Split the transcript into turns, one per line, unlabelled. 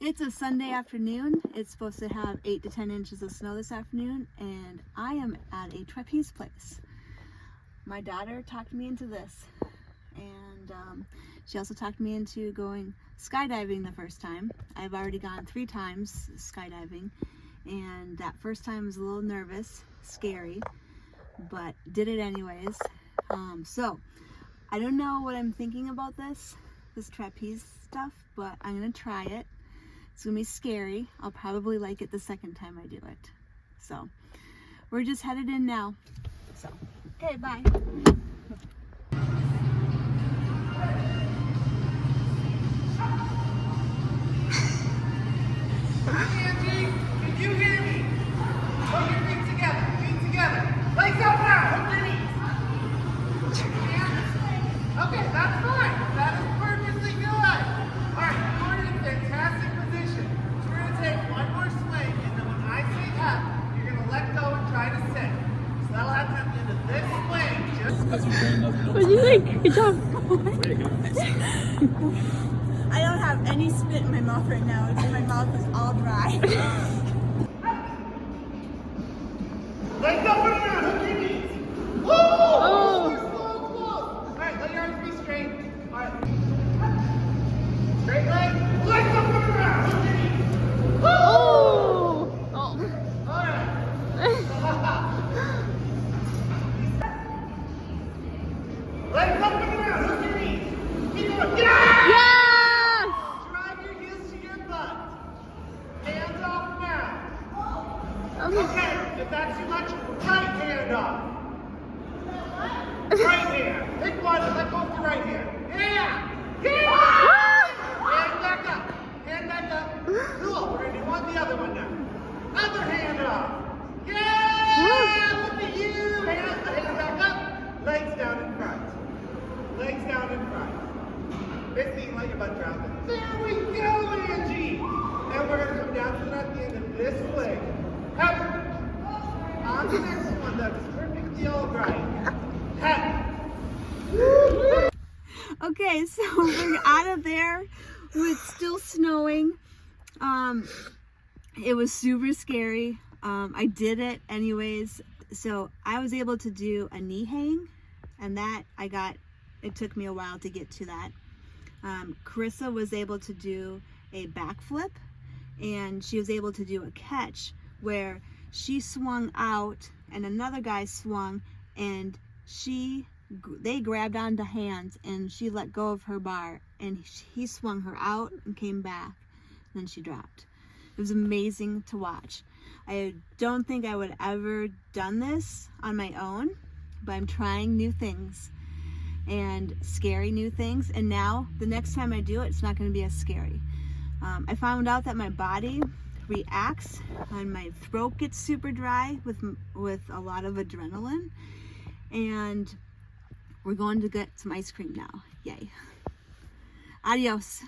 It's a Sunday afternoon. It's supposed to have 8 to 10 inches of snow this afternoon, and I am at a trapeze place. My daughter talked me into this, and she also talked me into going skydiving the first time. I've already gone 3 times skydiving, and that first time was a little nervous, scary, but did it anyways. So I don't know what I'm thinking about this trapeze stuff, but I'm gonna try it. It's gonna be scary. I'll probably like it the second time I do it. So we're just headed in now. So, okay, bye.
Angie, can you hear me? Put your feet together, legs up now, hook your knees. Okay, that's fine. That is perfectly good. All right, you're in a fantastic position. So we're gonna take one more swing, and then when I say up, you're gonna let go and try to sit. So that'll have to happen into this swing.
What do you think? Good job.
I don't have any spit in my mouth right now. My mouth is all dry.
Legs up and around, hook your knees. Woo! Oh. All right, let your arms be straight. All right. Straight leg. Legs up and around, hook your knees. Woo!
Oh.
All right. Legs up and around, hook your knees. Keep going. Yeah!
Yes!
Drive your heels to your butt. Hands off now.
Okay.
Okay, if that's too much, right hand off. Right hand. Pick one and let go of the right hand. Yeah! Yeah! Hand back up. Hand back up. Cool. We're going to do the other one now. Other hand off. Yeah! Look at you. Hand back up. Legs down in front. Legs down in front. Basically, let your butt drop it. There we go, Angie. And we're going to come down to the end of this leg. On the next one, that is perfectly all right.
Okay, so we're out of there. It's still snowing. It was super scary. I did it anyways. So I was able to do a knee hang, and that it took me a while to get to that. Carissa was able to do a backflip, and she was able to do a catch where she swung out and another guy swung, and they grabbed onto hands, and she let go of her bar, and he swung her out and came back, and then she dropped. It was amazing to watch. I don't think I would ever done this on my own, but I'm trying new things and scary new things, and now the next time I do it, it's not going to be as scary. I found out that my body reacts and my throat gets super dry with a lot of adrenaline, and we're going to get some ice cream now. Yay. Adios.